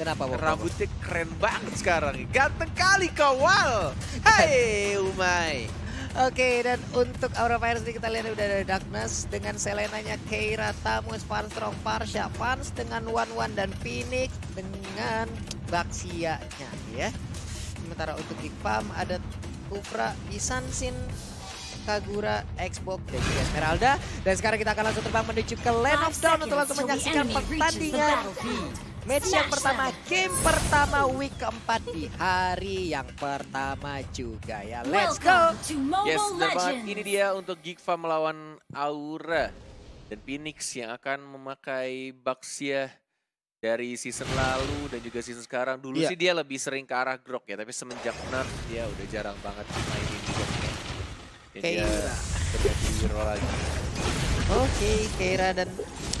Kenapa Bob? Rambutnya keren banget sekarang. Ganteng kali kawal. Hai Umay. Oke, dan untuk Aura Fire kita lihat udah ada Darkness dengan Selenanya, Keira, Tamus, Farstrong, Parsha, Vans dengan One dan Phoenix dengan Baxia-nya ya. Sementara untuk Gigfam ada Kufra, Isansin, Kagura, Xbox, dan juga Esmeralda. Dan sekarang kita akan langsung terbang menuju ke Land of Dawn untuk langsung menyaksikan pertandingan match yang pertama, game pertama week keempat di hari yang pertama juga ya. Let's go! Yes, benar banget. Ini dia untuk Gigfa melawan Aura dan Phoenix yang akan memakai Baxia dari season lalu dan juga season sekarang. Dulu sih dia lebih sering ke arah Grok ya, tapi semenjak nerf dia udah jarang banget mainin juga. Dia berganti hero lagi. Oke, Keira dan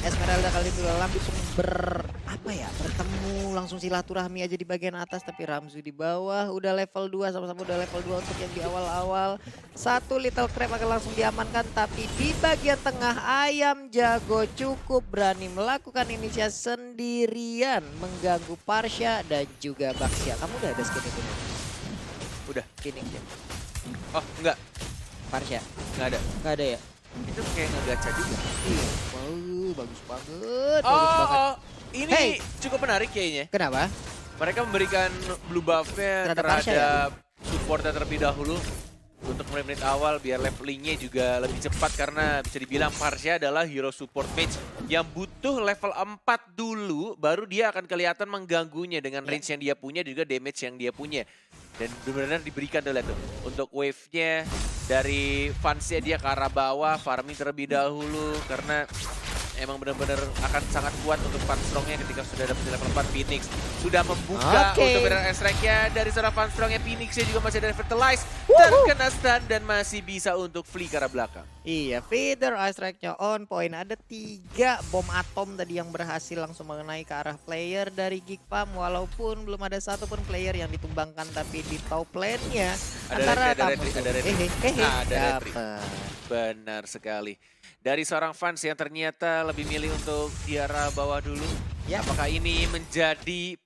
Esmeralda kali itu langsung bertemu, langsung silaturahmi aja di bagian atas, tapi Ramzu di bawah udah level 2, sama-sama udah level 2 untuk yang di awal-awal. Satu Little Crab akan langsung diamankan, tapi di bagian tengah Ayam Jago cukup berani melakukan inisiasi sendirian, mengganggu Parsha dan juga Baxia. Kamu udah ada skin itu? Udah. Phoenix ya? Oh, enggak. Parsha? Enggak ada. Enggak ada ya? Itu kayak ngegacha juga. Iya. Wow, bagus banget. Bagus banget. Ini cukup menarik kayaknya. Kenapa? Mereka memberikan blue buff-nya terhadap supportnya terlebih dahulu untuk menit-menit awal biar levelingnya juga lebih cepat karena bisa dibilang Parsha adalah hero support mage yang butuh level 4 dulu baru dia akan kelihatan mengganggunya dengan range yang dia punya dan juga damage yang dia punya. Dan benar-benar diberikan dulu tuh untuk wave-nya dari fansnya dia ke arah bawah, farming terlebih dahulu karena emang benar-benar akan sangat kuat untuk Farstrongnya ketika sudah dapat level 4. Phoenix sudah membuka untuk benar strike-nya dari seorang Farstrongnya. Phoenixnya juga masih ada Fertilize, terkena stun dan masih bisa untuk flee ke arah belakang. Iya, feeder ice strike-nya on point. Ada 3 bom atom tadi yang berhasil langsung mengenai ke arah player dari Gigfam. Walaupun belum ada satupun player yang ditumbangkan, tapi di top lane-nya ada retri. Benar sekali. Dari seorang fans yang ternyata lebih milih untuk di arah bawah dulu. Ya. Apakah ini menjadi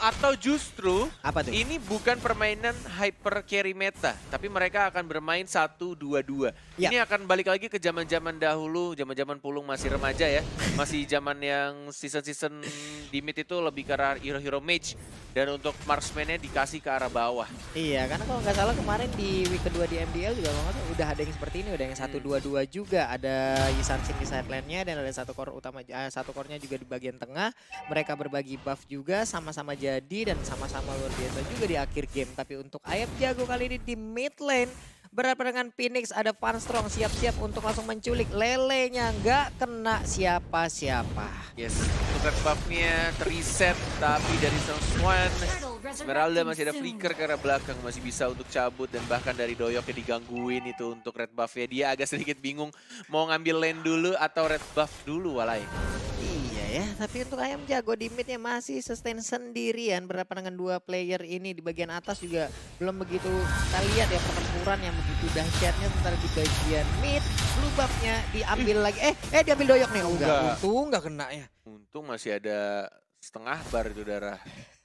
atau justru apa tuh? Ini bukan permainan hyper carry meta, tapi mereka akan bermain 1-2-2. Ya. Ini akan balik lagi ke zaman-zaman dahulu, zaman-zaman Pulung masih remaja ya. Masih zaman yang season-season di mid itu lebih ke arah hero-hero mage. Dan untuk marksman-nya dikasih ke arah bawah. Iya, karena kalau nggak salah kemarin di week kedua di MDL juga udah ada yang seperti ini, udah yang 1-2-2 juga. Ada Yisansin di side lane-nya dan ada satu core utama, satu core-nya juga di bagian tengah. Mereka berbagi buff juga, sama-sama jadi dan sama-sama luar biasa juga di akhir game. Tapi untuk Ayam Jago kali ini di mid lane berhadapan dengan Phoenix, ada Farstrong siap-siap untuk langsung menculik. Lelenya nggak kena siapa-siapa. Yes, untuk red buff-nya terreset, tapi dari Swan Esmeralda masih ada flicker ke arah belakang, masih bisa untuk cabut dan bahkan dari Doyoknya digangguin itu untuk red buff-nya. Dia agak sedikit bingung mau ngambil lane dulu atau red buff dulu walai. Iya ya, tapi untuk Ayam Jago di midnya masih sustain sendirian berhadapan dengan 2 player ini. Di bagian atas juga belum begitu kita lihat ya pertempuran yang begitu dahsyatnya. Sementara di bagian mid, blue buff-nya diambil lagi. Diambil Doyok nih. Untung nggak kena ya. Untung masih ada setengah bar itu darah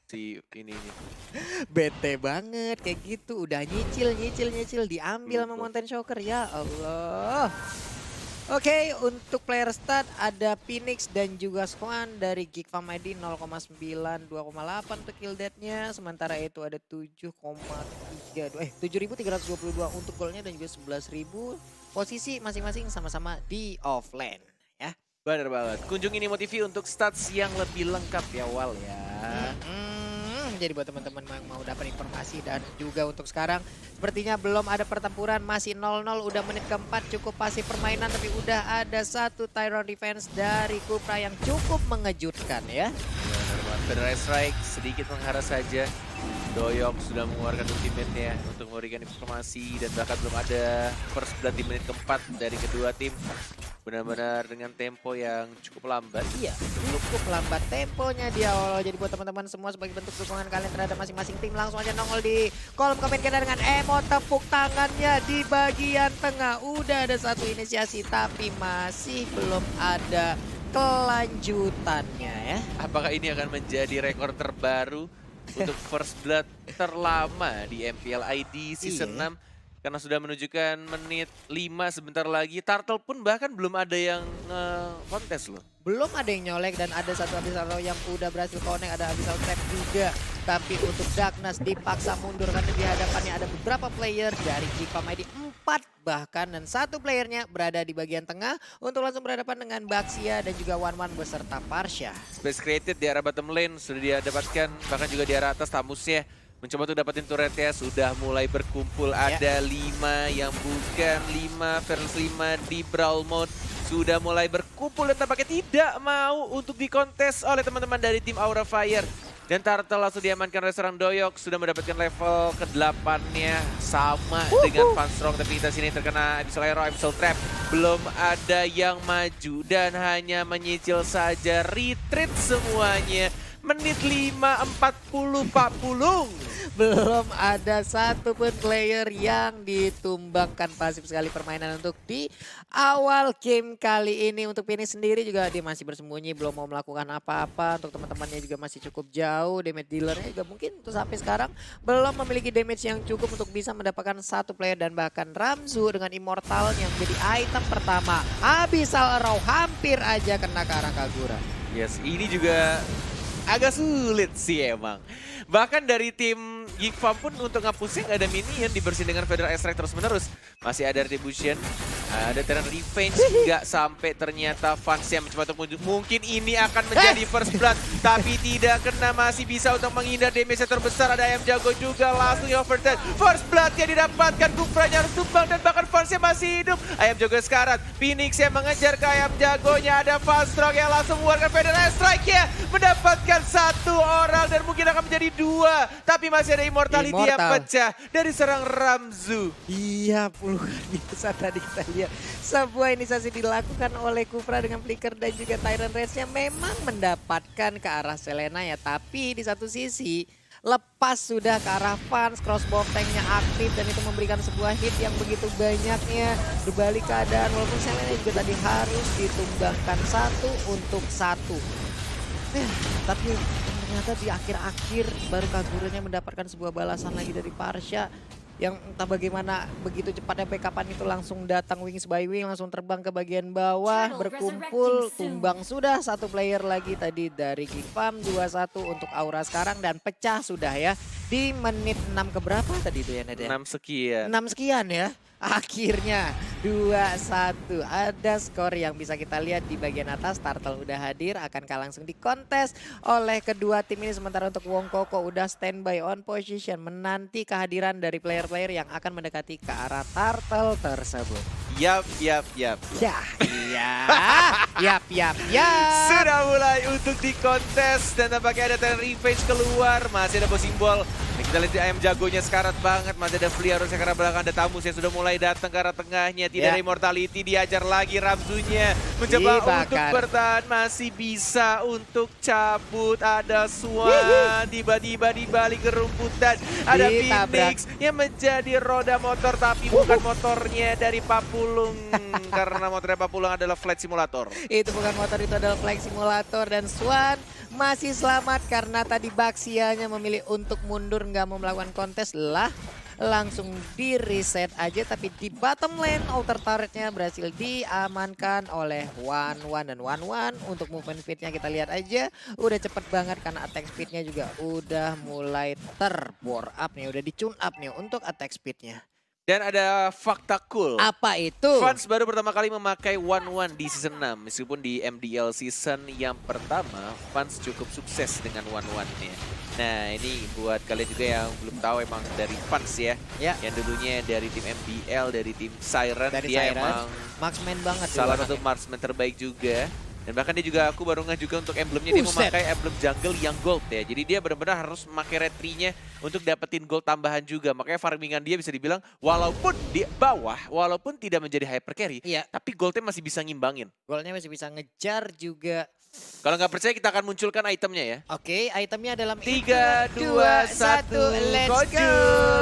si ini. Bete banget kayak gitu. Udah nyicil diambil sama Mountain Shocker. Ya Allah. Oke, untuk player start ada Phoenix dan juga Swan dari Gigfam ID 0,9, 2,8 untuk kill death-nya. Sementara itu ada 7.322 untuk goalnya dan juga 11.000. Posisi masing-masing sama-sama di offlane ya. Benar banget. Kunjungi Nimo TV untuk stats yang lebih lengkap ya Wal ya. Jadi buat teman-teman yang mau dapat informasi dan juga untuk sekarang sepertinya belum ada pertempuran, masih 0-0, udah menit keempat, cukup pasif permainan tapi udah ada satu Tyrant defense dari Kufra yang cukup mengejutkan ya. Benar strike sedikit menghara saja. Doyok sudah mengeluarkan ultimate-nya untuk memberikan informasi dan bahkan belum ada first blood di menit keempat dari kedua tim. Benar-benar dengan tempo yang cukup lambat. Iya, cukup lambat temponya di awal. Jadi buat teman-teman semua sebagai bentuk dukungan kalian terhadap masing-masing tim, langsung aja nongol di kolom komen kita dengan emot tepuk tangannya di bagian tengah. Udah ada satu inisiasi tapi masih belum ada kelanjutannya ya. Apakah ini akan menjadi rekor terbaru untuk first blood terlama di MPL ID Season 6? Karena sudah menunjukkan menit 5 sebentar lagi. Turtle pun bahkan belum ada yang kontes loh. Belum ada yang nyolek dan ada satu Abyssal Row yang udah berhasil connect, ada Abyssal Trap juga. Tapi untuk Darkness dipaksa mundur karena di hadapannya ada beberapa player dari Gfam ID 4 bahkan. Dan satu playernya berada di bagian tengah untuk langsung berhadapan dengan Baxia dan juga Wan beserta Parsha. Space created di arah bottom lane sudah dia dapatkan, bahkan juga di arah atas Tamusnya. Mencoba untuk dapetin turretnya, sudah mulai berkumpul. Ada 5 yang bukan 5 versus 5 di Brawl Mode. Sudah mulai berkumpul dan tampaknya tidak mau untuk dikontes oleh teman-teman dari tim Aura Fire. Dan Turtle langsung diamankan oleh seorang Doyok, sudah mendapatkan level ke-8-nya sama dengan Funstrong. Tapi kita sini terkena Abyssal Arrow, Abyssal Trap. Belum ada yang maju dan hanya menyicil saja, retreat semuanya. Menit 5:40. Belum ada satupun player yang ditumbangkan, pasif sekali permainan untuk di awal game kali ini. Untuk Phoenix sendiri juga dia masih bersembunyi, belum mau melakukan apa-apa. Untuk teman-temannya juga masih cukup jauh, damage dealernya juga mungkin untuk sampai sekarang belum memiliki damage yang cukup untuk bisa mendapatkan satu player. Dan bahkan Ramzu dengan Immortal yang menjadi item pertama, Abyssal Arrow hampir aja kena ke arah Kagura. Yes, ini juga agak sulit sih emang. Bahkan dari tim Gfam pun untuk ngapusnya nggak ada minion, dibersihin dengan Federal Strike terus menerus. Masih ada Retribution, ada Terran Revenge, nggak sampai ternyata fans yang mencoba untuk mungkin ini akan menjadi first blood. Tapi tidak kena, masih bisa untuk menghindar damage terbesar. Ada Ayam Jago juga langsung overturn. First blood yang didapatkan, Kufranya harus tumbang dan bahkan fansnya masih hidup. Ayam Jago sekarat, Phoenix yang mengejar ke Ayam Jagonya. Ada Funstrong yang langsung mengeluarkan Federal Strike-nya. Mendapatkan satu orang dan mungkin akan menjadi 2. Tapi masih ada Immortality yang pecah dari serang Ramzu. Iya, puluhan biasa tadi kita lihat. Sebuah inisiasi dilakukan oleh Kufra dengan Flicker dan juga Tyrant Rage-nya memang mendapatkan ke arah Selena ya. Tapi di satu sisi lepas sudah ke arah Fans, crossbow tanknya aktif dan itu memberikan sebuah hit yang begitu banyaknya. Berbalik keadaan walaupun Selena juga tadi harus ditumbangkan 1-1. Tapi ternyata di akhir-akhir baru Kaguranya mendapatkan sebuah balasan lagi dari Parsha. Yang entah bagaimana begitu cepatnya backupan itu langsung datang wings by wing, langsung terbang ke bagian bawah, berkumpul, tumbang sudah satu player lagi tadi dari Gfam, 2-1 untuk Aura sekarang dan pecah sudah ya. Di menit 6 keberapa tadi itu ya Ned? 6 sekian. 6 sekian ya. Akhirnya 2-1, ada skor yang bisa kita lihat di bagian atas. Turtle udah hadir, akankah langsung dikontes oleh kedua tim ini. Sementara untuk Wong Koko udah standby on position menanti kehadiran dari player-player yang akan mendekati ke arah Turtle tersebut. Yap. Ya, iya. Yap. Sudah mulai untuk dikontes dan tampaknya ada Terran Revenge keluar. Masih ada bos simbol. Ini kita lihat di Ayam Jagonya sekarat banget. Masih ada Flea harusnya karena belakang ada Tamus yang sudah mulai datang ke arah tengahnya. Tidak ada Immortality, diajar lagi Ramzunya. Mencoba untuk bertahan, masih bisa untuk cabut. Ada Swan, tiba-tiba di balik kerumputan. Ada Phoenix yang menjadi roda motor tapi bukan motornya dari Papulung. Karena motornya Papulung adalah Flight Simulator. Itu bukan motor, itu adalah Flight Simulator. Dan Swan masih selamat karena tadi Baxianya memilih untuk mundur, nggak mau melakukan kontes lah. Langsung di reset aja, tapi di bottom lane outer turretnya berhasil diamankan oleh Wan dan Wan untuk movement speednya kita lihat aja udah cepet banget karena attack speednya juga udah mulai terbore up nih, udah di-tune up nih untuk attack speednya. Dan ada fakta cool. Apa itu? Fans baru pertama kali memakai 1-1 di season 6. Meskipun di MDL season yang pertama, Fans cukup sukses dengan 1-1-nya. Nah ini buat kalian juga yang belum tahu emang dari Fans ya. Yang dulunya dari tim MDL, dari tim Siren. Dia emang marksman banget. Salah satu marksman terbaik juga. Dan bahkan dia juga, aku baru ngeh juga untuk emblemnya, dia memakai emblem jungle yang gold ya. Jadi dia benar-benar harus memakai retrinya untuk dapetin gold tambahan juga. Makanya farmingan dia bisa dibilang walaupun di bawah, walaupun tidak menjadi hyper carry, tapi goldnya masih bisa ngimbangin. Goldnya masih bisa ngejar juga. Kalau nggak percaya kita akan munculkan itemnya ya. Oke, itemnya dalam 3, 2, 1, let's go. go.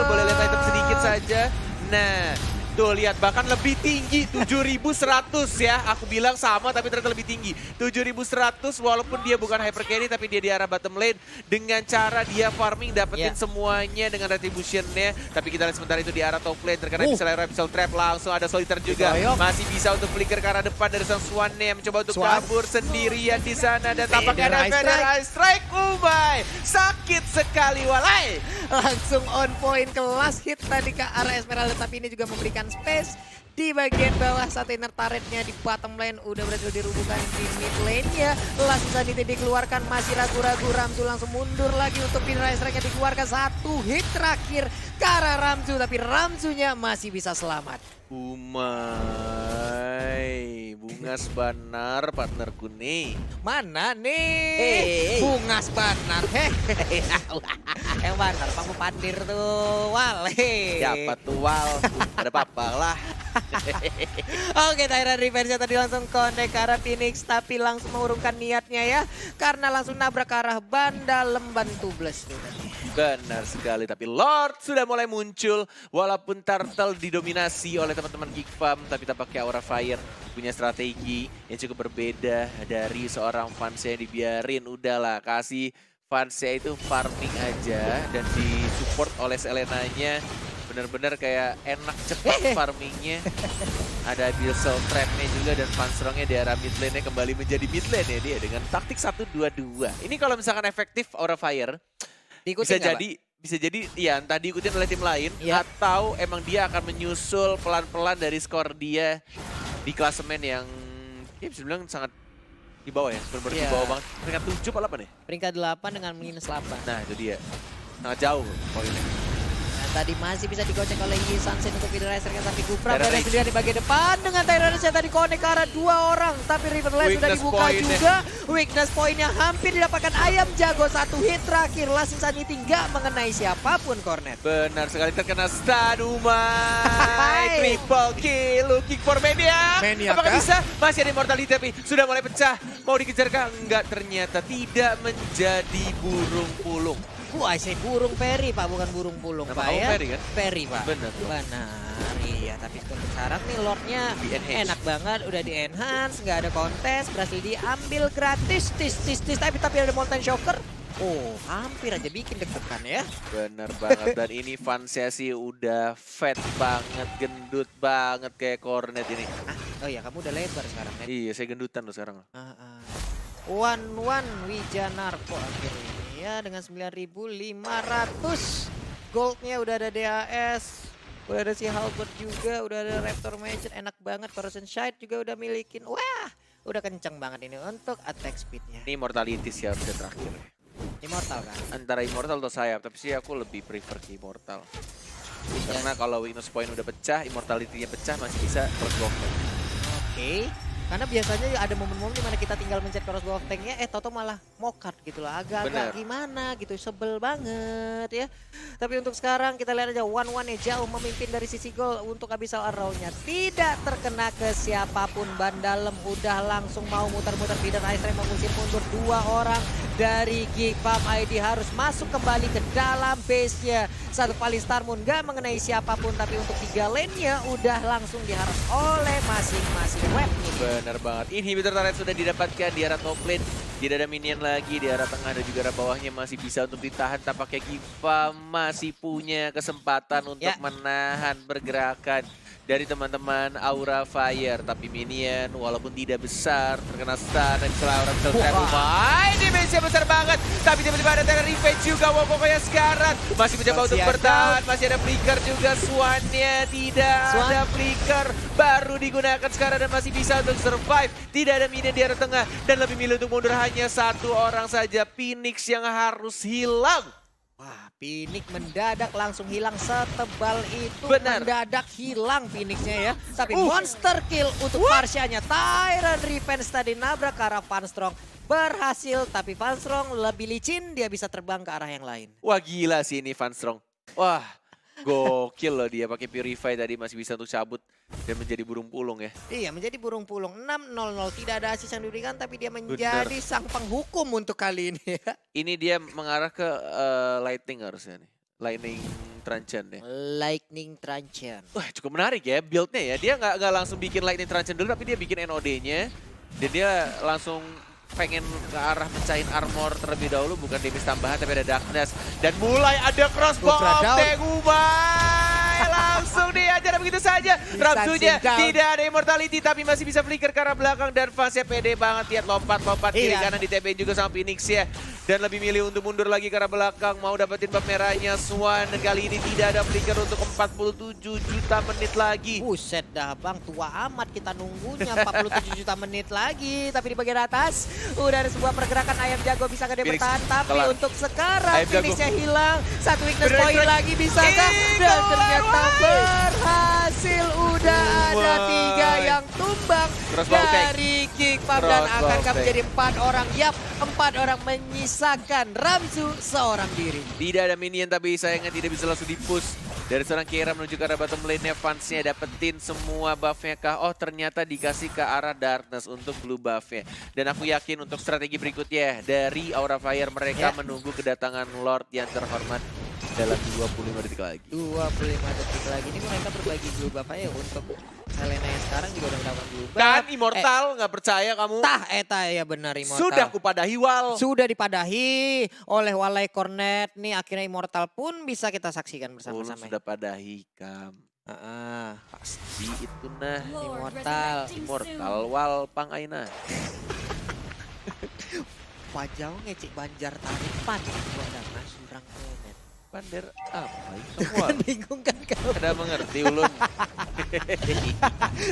Boleh lihat item sedikit saja. Nah, Tuh lihat, bahkan lebih tinggi, 7.100 ya. Aku bilang sama tapi ternyata lebih tinggi. 7.100 walaupun dia bukan hyper carry tapi dia di arah bottom lane. Dengan cara dia farming dapetin semuanya dengan retribution-nya. Tapi kita lihat sementara itu di arah top lane terkena Abyssal Trap. Langsung ada Solitaire juga. Masih bisa untuk flicker ke arah depan dari sang Swannya. Mencoba untuk kabur sendirian di sana. Dan tampaknya ada Vader Ice Strike. Umay, sakit sekali walai. Langsung on point kelas hit tadi ke arah Esmeralda, tapi ini juga memberikan space di bagian bawah. Satu inner turretnya di bottom lane udah berhasil dirubuhkan di mid lane-nya. Langsung saja dikeluarkan, masih ragu-ragu. Ramzu langsung mundur lagi untuk pinner strike-nya dikeluarkan. Satu hit terakhir ke arah Ramzu, tapi Ramzunya masih bisa selamat. Umay, Bungas Banar partnerku nih. Mana nih? Bungas Banar. Yang Banar, Pak Pandir tuh. Wal. Siapa tuh Wal? Ada apa-apa lah. Oke, Tyrant Revenge tadi langsung connect ke arah Phoenix, tapi langsung mengurungkan niatnya ya. Karena langsung nabrak ke arah Bandalem bantu Blast. Benar sekali, tapi Lord sudah mulai muncul. Walaupun Turtle didominasi oleh teman-teman Geek Farm, tapi tampaknya Aura Fire punya strategi yang cukup berbeda dari seorang fansnya yang dibiarin. Udahlah, kasih fansnya itu farming aja dan disupport oleh Selenanya. Bener-bener kayak enak cepat farmingnya. Ada Abyssal Trap-nya juga dan Fanstrongnya di arah mid lane-nya kembali menjadi mid lane ya dia dengan taktik 1-2-2. Ini kalau misalkan efektif Aura Fire, bisa jadi ya entah diikutin oleh tim lain atau emang dia akan menyusul pelan-pelan dari skor dia di klasemen yang ya bisa bilang sangat di bawah ya, benar-benar di bawah banget. Peringkat 7 apa 8 ya? Peringkat 8 dengan -8. Nah itu dia, sangat jauh poinnya. Tadi masih bisa digocek oleh Yi Sunset untuk Feeder Racer-nya, tapi Gufram berada sendiri di bagian depan dengan Tyrant yang tadi connect ke arah 2 orang. Tapi Riverland sudah dibuka juga. Weakness point-nya hampir didapatkan Ayam Jago. Satu hit terakhir, Last Insanity nggak mengenai siapapun, Cornet. Benar sekali, terkena stun Umay. Triple kill, looking for Maniac. Apakah bisa? Masih ada Immortality tapi sudah mulai pecah. Mau dikejar kah? Enggak, ternyata tidak menjadi burung pulung. Wah, saya burung peri, Pak, bukan burung pulung, Pak ya. Peri kan? Peri, Pak. Benar. Benar, iya. Tapi untuk sekarang nih Lordnya enak banget, udah di-enhance, nggak ada kontes, berhasil diambil gratis, tapi ada Mountain Shocker. Oh, hampir aja bikin deg-degan ya. Bener banget, dan ini fansnya sih udah fat banget, gendut banget kayak Cornet ini. Oh iya, kamu udah lebar sekarang ya? Iya, saya gendutan loh sekarang. One Wijanarko akhirnya ya dengan 9.500 goldnya. Udah ada DAS, udah ada si Halberd juga, udah ada Raptor Mansion, enak banget. Corrosion Shide juga udah milikin. Wah, udah kenceng banget ini untuk attack speednya. Ini Immortality sih harusnya terakhir. Immortal kan? Antara Immortal atau sayap, tapi sih aku lebih prefer ke Immortal. Karena kalau weakness point udah pecah, Immortality-nya pecah masih bisa crossbow. Oke. Karena biasanya ada momen-momen dimana kita tinggal mencet crossbow of tank-nya, Toto malah mokat gitu lah. Agak-agak gimana gitu, sebel banget ya. Tapi untuk sekarang kita lihat aja One-One-nya jauh memimpin dari sisi gol untuk Abyssal Arrow-nya. Tidak terkena ke siapapun. Bandalem udah langsung mau muter-muter, Feeder Ice Ray mengusir mundur 2 orang dari Geek Farm ID. Harus masuk kembali ke dalam base-nya. Satu kali Star Moon gak mengenai siapapun, tapi untuk 3 lane-nya udah langsung diharap oleh masing-masing web ini. Benar banget, inhibitor turret sudah didapatkan di arah top lane. Tidak ada minion lagi di arah tengah dan juga arah bawahnya masih bisa untuk ditahan. Tampaknya Giva masih punya kesempatan untuk menahan pergerakan dari teman-teman Aura Fire. Tapi minion walaupun tidak besar terkena stun dan Aura bisa terbunuh. Dimensi besar banget, tapi tiba-tiba ada Tyrant Revenge juga. Wah, pokoknya sekarang masih mencoba untuk bertahan. Masih ada flicker juga, Swan-nya tidak ada flicker. Baru digunakan sekarang dan masih bisa untuk survive. Tidak ada minion di arah tengah dan lebih milih untuk mundur hanya 1 orang saja. Phoenix yang harus hilang. Wah, Phoenix mendadak langsung hilang setebal itu. Benar. Mendadak hilang Phoenixnya ya. Tapi monster kill untuk Parsianya. Tyrant Revenge tadi nabrak ke arah Fanstrong. Berhasil, tapi Fanstrong lebih licin. Dia bisa terbang ke arah yang lain. Wah, gila sih ini Fanstrong. Wah, gokil loh dia pakai Purify tadi masih bisa untuk cabut dan menjadi burung pulung ya. Iya, menjadi burung pulung. 6-0-0, tidak ada asis yang diberikan, tapi dia menjadi sang penghukum untuk kali ini ya. Ini dia mengarah ke lightning harusnya nih. Lightning Truncheon ya. Lightning Truncheon. Wah, cukup menarik ya build-nya ya. Dia nggak langsung bikin Lightning Truncheon dulu, tapi dia bikin NOD-nya. Dan dia langsung pengen ke arah mecahin armor terlebih dahulu, bukan damage tambahan tapi ada darkness. Dan mulai ada crossbow of Tegumai. Langsung diajar begitu saja. Ramsunya tidak ada immortality tapi masih bisa flicker ke arah belakang dan Faznya pede banget. Lihat lompat-lompat kiri kanan di TP juga sama Phoenix ya. Dan lebih milih untuk mundur lagi ke arah belakang, mau dapetin buff merahnya Swan. Dan kali ini tidak ada flicker untuk 47 juta menit lagi. Buset dah bang, tua amat kita nunggunya 47 juta menit lagi. Tapi di bagian atas udah ada sebuah pergerakan ayam jago, bisa dia bertahan. Tapi untuk sekarang Phoenixnya hilang. Satu weakness point lagi, bisakah? Dan ternyata berhasil, udah ada 3 yang tumbang dari Geekfarm dan akankah menjadi 4 orang. Yap, 4 orang menyisakan Ramzu seorang diri. Tidak ada minion tapi sayangnya tidak bisa langsung di-push. Dari seorang Keira menuju ke arah bottom lane-nya, fansnya dapetin semua buff-nya kah? Oh ternyata dikasih ke arah Darkness untuk blue buff-nya. Dan aku yakin untuk strategi berikutnya dari Aura Fire mereka menunggu kedatangan Lord yang terhormat dalam 25 detik lagi. 25 detik lagi, ini mereka berbagi blue buff aja untuk Selena yang sekarang juga udah mendapatkan blue buff. Kan Immortal, nggak percaya kamu? Tah, eta ya benar Immortal. Sudah kupadahi Wal. Sudah dipadahi oleh Walai Cornet. Nih akhirnya Immortal pun bisa kita saksikan bersama-sama. Sudah padahi Kam. Pasti itu nah. Immortal Wal Pang Aina. Pajau ngecek Banjar Taripan. Buat surang Cornet. Bandar apa itu? Wal? Bingung kan kau? Ada mengerti ulun.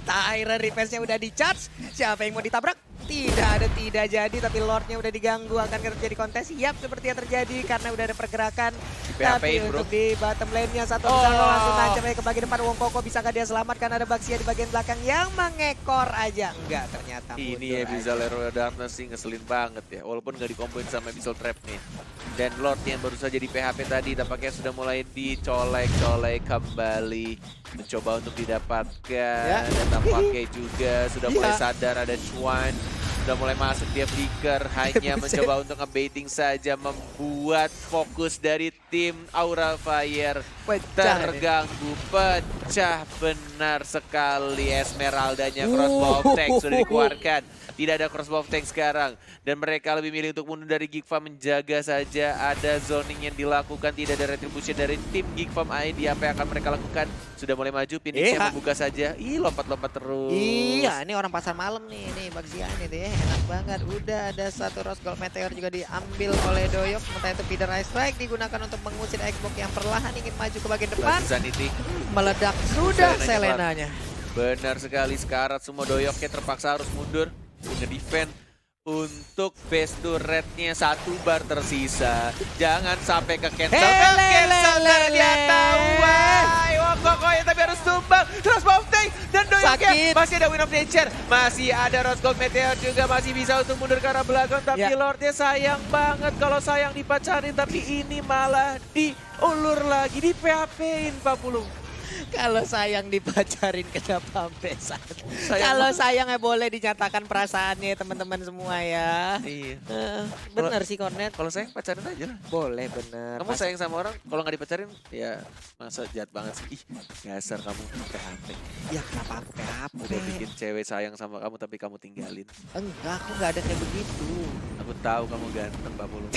Tak akhirnya reverse-nya udah di-charge. Siapa yang mau ditabrak? Tidak jadi, tapi Lordnya udah diganggu, akan terjadi kontes. Yap, seperti yang terjadi karena udah ada pergerakan. Tapi untuk di bottom lane-nya satu persatu langsung nancap ke bagian depan. Wong Koko bisa gak dia selamatkan, ada Baxia di bagian belakang yang mengekor aja. Enggak, ternyata ini Abyssal Leroy Darkness sih ngeselin banget ya, walaupun gak dikomboin sama Abyssal Trap nih. Dan Lord yang baru saja di PHP tadi tampaknya sudah mulai dicolek-colek kembali, mencoba untuk didapatkan. Dan tampaknya juga sudah mulai sadar ada Swan. Sudah mulai masuk dia flicker, hanya mencoba untuk ngebaiting saja, membuat fokus dari tim Aura Fire terganggu, pecah benar sekali. Esmeraldanya crossbow of tank sudah dikeluarkan. Tidak ada crossbow of tank sekarang. Dan mereka lebih milih untuk mundur dari Geekfarm, menjaga saja ada zoning yang dilakukan. Tidak ada retribution dari tim Geekfarm ID. Apa yang akan mereka lakukan? Sudah mulai maju, Phoenixnya membuka saja. Lompat-lompat terus. Iya, ini orang pasar malam nih. Nih Baxia ini deh, enak banget. Udah ada satu Rose Gold Meteor juga diambil oleh Doyok. Sementara itu Feeder Ice Strike digunakan untuk mengusir Xbox yang perlahan ingin maju ke bagian depan. Meledak sudah Selenanya. Benar sekali, sekarat semua Doyoknya terpaksa harus mundur. Nge-defend untuk base turret-nya, 1 bar tersisa. Jangan sampai ke cancel. Ternyata Wong Koko ya, tapi harus tumbang. Terus Bofting dan Doyoknya masih ada Win of Nature. Masih ada Rose Gold Meteor juga masih bisa untuk mundur ke arah belakang. Tapi Lordnya sayang banget kalau sayang dipacarin. Tapi ini malah diulur lagi, di PHP-in Pak Pulung. Kalau sayang dipacarin kenapa sampai saat? Kalau sayangnya boleh dinyatakan perasaannya teman-teman semua ya. Iya. Bener sih Cornet. Kalau sayang pacarin aja lah. Boleh bener. Kamu sayang sama orang, kalau nggak dipacarin ya masa jahat banget sih. Ih, dasar kamu PHP. Ya kenapa aku PHP? Udah bikin cewek sayang sama kamu tapi kamu tinggalin. Enggak, aku nggak ada kayak begitu. Aku tahu kamu ganteng Pak Pulung.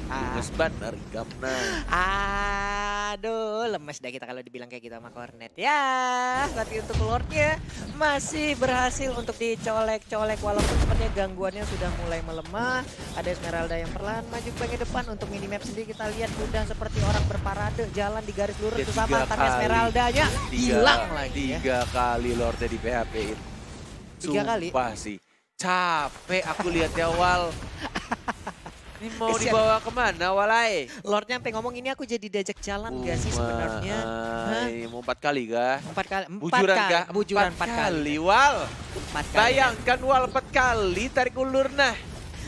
Gemes bener gamna. Aduh, lemes dah kita kalau dibilang kayak gitu sama Cornet. Ya, tapi untuk Lordnya masih berhasil untuk dicolek-colek. Walaupun sepertinya gangguannya sudah mulai melemah. Ada Esmeralda yang perlahan maju ke bagian depan. Untuk minimap sendiri kita lihat udah seperti orang berparade. Jalan di garis lurus bersama. Tapi Esmeraldanya hilang lagi 3 kali Lordnya di PHP-in. 3 kali? Sumpah sih. Capek aku lihat ya Wal. Ini mau dibawa kemana Walai? Lordnya sampai ngomong ini aku jadi diajak jalan gak sih sebenarnya? Mau 4 kali kah? 4 kali. Bujuran kah? Bujuran 4 kali. Wal. 4 kali. Bayangkan Wal 4 kali tarik ulur nah.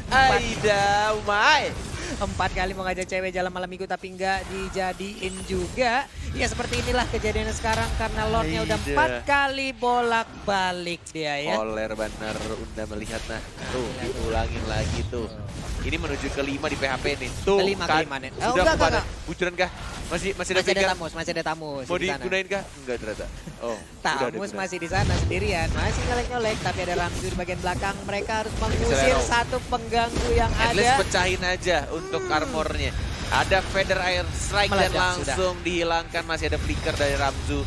Aida umai. 4 kali mau ngajak cewek jalan malam minggu tapi nggak dijadiin juga. Ya seperti inilah kejadiannya sekarang karena Lordnya udah 4 kali bolak-balik dia ya. Oler bener udah melihat nah. Tuh diulangin lagi tuh. Ini menuju ke 5 di PHP nih. Tuh ke 5 kan. nih. Sudah kepada bujuran kah? Masih ada Masih ada Vega? Tamus, masih ada Tamus Mau di sana. digunain kah? Enggak ternyata. Oh, udah ada Tamus gunanya. masih di sana sendirian, masih nyolek-nyolek, tapi ada Ramzu di bagian belakang. Mereka harus mengusir Selero. satu pengganggu yang At least ada. pecahin aja untuk armornya. Ada Feather Air Strike dan Meledak, langsung dihilangkan. Masih ada flicker dari Ramzu.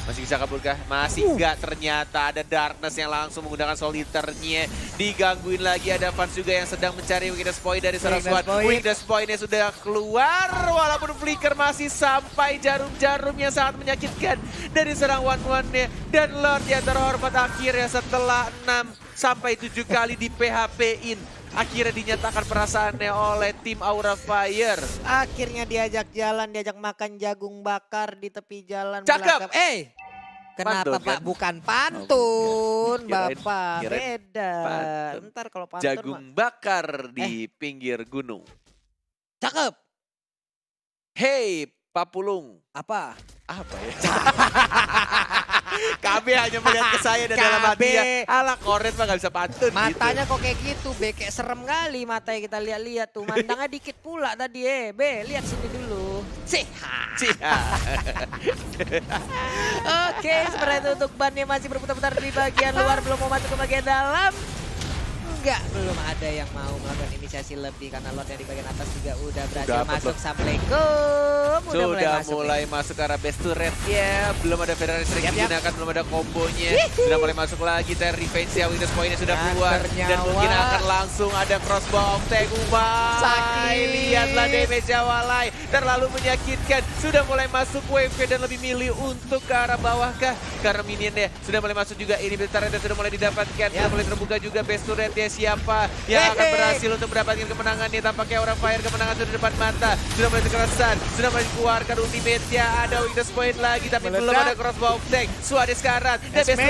Masih bisa kabur kah? Masih enggak, ternyata ada Darkness yang langsung menggunakan soliternya. Digangguin lagi, ada fans juga yang sedang mencari weakness point dari Saraswat. Weakness point. Weakness pointnya sudah keluar, walaupun flicker masih sampai jarum-jarum yang sangat menyakitkan dari serang one-one-nya. Dan Lord yang terhormat akhirnya setelah 6 sampai 7 kali di PHP-in. Akhirnya dinyatakan perasaannya oleh tim Aura Fire. Akhirnya diajak jalan, diajak makan jagung bakar di tepi jalan Cakep. belakang. Kenapa Pantun, Pak? kan? Bukan pantun, Kirain- Bapak. kirain Beda. pantun. Ntar kalau pantun Jagung mah. bakar di pinggir gunung. Cakep. Hey, Papulung. Apa? Apa ya? KB hanya melihat ke saya dan dalam KB. hatinya. Alah, Koret mah gak bisa pantun Matanya gitu. kok kayak gitu, Be. Kayak serem kali matanya kita lihat-lihat tuh. Mandangnya dikit pula tadi, Be. Lihat sini dulu. Cia. Oke, seperti itu untuk bannya masih berputar-putar di bagian luar. Belum mau masuk ke bagian dalam. Enggak, belum ada yang mau melakukan inisiasi lebih. Karena Lord yang di bagian atas juga udah berhasil Udah masuk. betul. Assalamualaikum. Sudah masuk. mulai masuk ke arah best turret ya. Belum ada Federal Strike Yap, yap. digunakan, belum ada kombonya. Sudah mulai masuk lagi, Terry Revenge ya, weakness point-nya sudah Dan keluar. Dan bernyawa. mungkin akan langsung ada crossbow of Tech Ubay. Sakit. Lihatlah damage Walai, terlalu menyakitkan. Sudah mulai masuk wave dan lebih milih untuk ke arah bawah kah? Karena minionnya sudah mulai masuk juga. Ini turret sudah mulai didapatkan. Sudah mulai terbuka juga best turret-nya. Siapa yang akan berhasil untuk mendapatkan kemenangannya? Tampaknya Aura Fire kemenangan sudah di depan mata. Sudah mulai kekerasan, sudah mulai dikeluarkan ultimate-nya. Ada weakness point lagi, tapi belum Meledak. ada crossbow of Tech. Suade sekarang, dan Esme.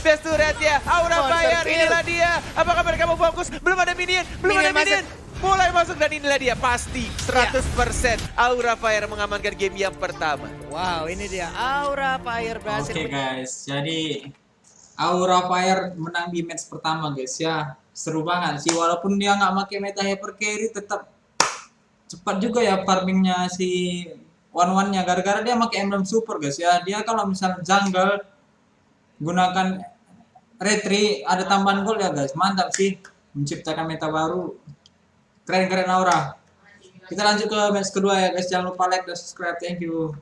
best turret-nya. Aura Monster Fire, Field. inilah dia. Apakah mereka mau fokus? Belum ada minion, belum Minion ada minion. Mulai masuk dan inilah dia, pasti 100% Aura Fire mengamankan game yang pertama. Wow, ini dia Aura Fire berhasil. Oke guys, jadi Aura Fire menang di match pertama guys ya. Seru banget sih, walaupun dia nggak pakai meta hyper carry, tetap cepat juga ya farmingnya si one-one-nya. Gara-gara dia pakai emblem super guys ya. Dia kalau misalnya jungle gunakan retri ada tambahan gol ya guys. Mantap sih, menciptakan meta baru. Keren-keren Aura. Kita lanjut ke match kedua ya guys. Jangan lupa like dan subscribe. Thank you.